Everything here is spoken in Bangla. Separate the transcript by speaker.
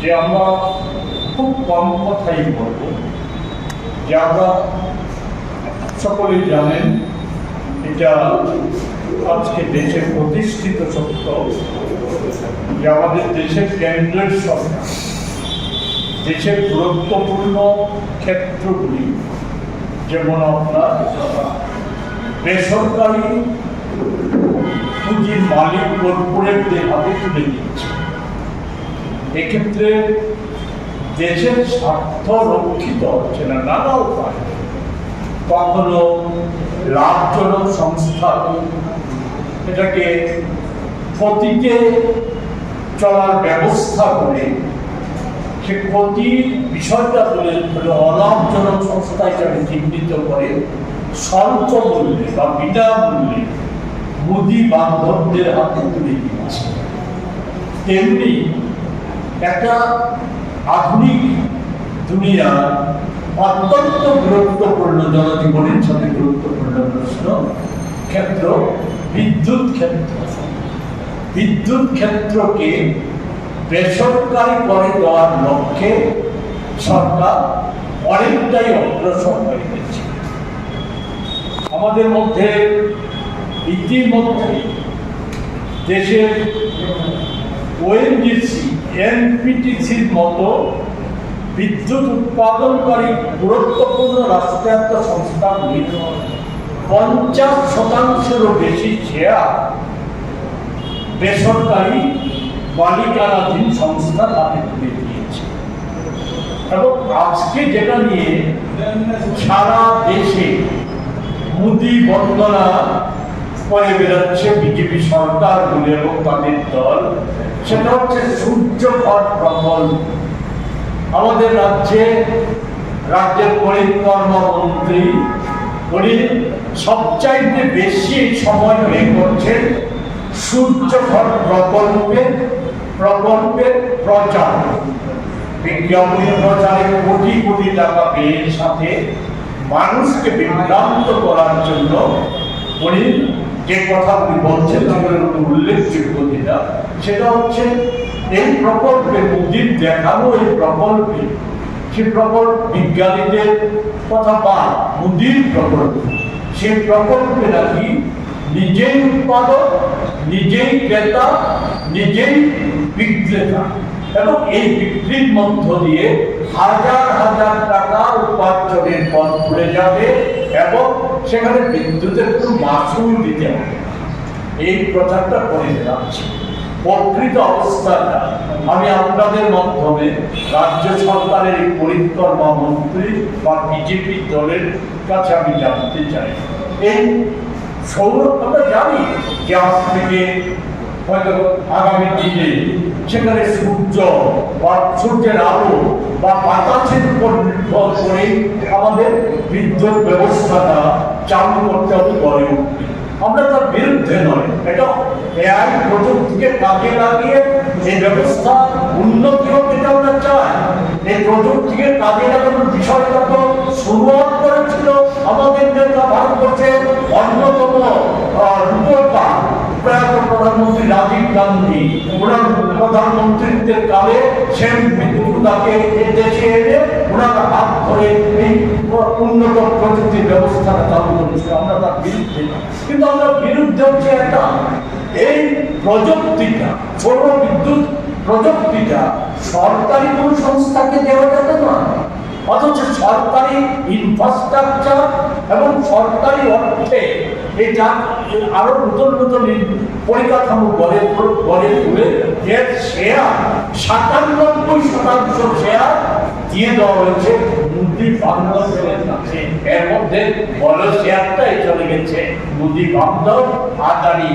Speaker 1: যে আমরা খুব কম কথাই বলব, যে আমরা সকলেই জানেন এটা আজকে দেশে প্রতিষ্ঠিত সত্য যে আমাদের দেশের কেন্দ্রের সরকার দেশের গুরুত্বপূর্ণ ক্ষেত্রগুলি, যেমন আপনার বেসরকারি পুঁজির মালিক কর্পোরেটদের হাতে তুলে দিচ্ছে। এক্ষেত্রে দেশের স্বার্থ রক্ষিত হচ্ছে না নানা উপায়। কখনো লাভজনক সংস্থা এটাকে ক্ষতিতে চলার ব্যবস্থা করে সে ক্ষতির বিষয়টা তুলে অলাভজনক সংস্থা হিসাবে চিহ্নিত করে স্বল্প মূল্যে বা বিনামূল্যে মুদি বান্ধবদের হাতে তুলে দিচ্ছে। তেমনি একটা আধুনিক দুনিয়ার অত্যন্ত গুরুত্বপূর্ণ জনজীবনের সাথে গুরুত্বপূর্ণ প্রশ্ন ক্ষেত্র বিদ্যুৎ ক্ষেত্র। বিদ্যুৎ ক্ষেত্রকে বেসরকারি করে দেওয়ার লক্ষ্যে সরকার অনেকটাই অগ্রসর হয়ে গেছে। আমাদের মধ্যে ইতিমধ্যে দেশের ওএনজিসি এনপিটিসির মতো বিদ্যুৎ উৎপাদনকারী গুরুত্বপূর্ণ রাষ্ট্রায়ত্ত সংস্থাগুলি 50% বেশি শেয়ার বেসরকারি মালিকানাধীন সংস্থার হাতে তুলে দিয়েছে। এবং আজকে যেটা নিয়ে সারা দেশে মুদি বন্দনা করে বেরোচ্ছে বিজেপি সরকার বলে এবং তাদের দল, সেটা হচ্ছে সূর্যঘর প্রকল্প। আমাদের রাজ্যের পরিকর্মমন্ত্রী উনি সবচাইতে বেশি সময় ব্যয় করছেন সূর্যঘর প্রকল্পের প্রচার, বিজ্ঞাপনী প্রচারে কোটি কোটি টাকা ব্যয়ের সাথে মানুষকে বিভ্রান্ত করার জন্য উনি যে কথাগুলি বলছেন সেগুলোর উল্লেখযোগ্য সেটা হচ্ছে এই প্রকল্পে মুদির দেখানো এই প্রকল্পে সে প্রকল্প বিজ্ঞানীদের কথা বা মুদির প্রকল্প, সে প্রকল্পে নাকি নিজেই উৎপাদক, নিজেই ক্রেতা, নিজেই বিক্রেতা এবং এই বিক্রির মধ্য দিয়ে হাজার হাজার টাকা উপার্জনের পথ খুলে যাবে এবং সেখানে বিদ্যুতের কোনো মাসুল দিতে হবে। এই প্রচারটা করে যাচ্ছে। প্রকৃত অবস্থাটা আমি আপনাদের মাধ্যমে রাজ্য সরকারের এই পরিকর্মা মন্ত্রী বা বিজেপি দলের কাছে আমি জানতে চাই, এই আমরা জানি যে আজ থেকে হয়তো আগামী দিনে সেখানে সূর্য বা সূর্যের আলো বা বাতাসের উপর নির্ভর করে আমাদের বিদ্যুৎ ব্যবস্থাটা চালু করতে হবে গড়ে উঠবে। আমরা তার বিরুদ্ধে নয়, এটা এআই প্রযুক্তিকে কাজে লাগিয়ে এই ব্যবস্থা উন্নতি হোক এটা আমরা চাই। এই প্রযুক্তিকে কাজে লাগানোর বিষয়টা তো শুরুয়াত করেছিল আমাদের নেতা ভারতবর্ষের অন্যতম রূপকার প্রয়াত প্রধানমন্ত্রী রাজীব গান্ধী। ওনার প্রধানমন্ত্রীত্বের কালে সেন বিদ্যুৎকে দেশে এনে ওনার হাত ধরে এই উন্নত প্রযুক্তির ব্যবস্থাটা চালু করেছিল। আমরা তার বিরুদ্ধে না, কিন্তু আমরা বিরুদ্ধে হচ্ছে একটা এই প্রযুক্তিটা, সৌর বিদ্যুৎ প্রযুক্তিটা সরকারি কোন সংস্থাকে দেওয়া যাবে না, অথচ সরকারি ইনফ্রাস্ট্রাকচার এবং সরকারি অর্থে এটা আরো নতুন নতুন পরিকাঠামো গড়ে তুলে এর শেয়ার 97% শেয়ার দিয়ে দেওয়া হয়েছে মুদি বান্ধবদের কাছে। এর মধ্যে বড় শেয়ারটাই চলে গেছে মুদি বান্ধব আদানি।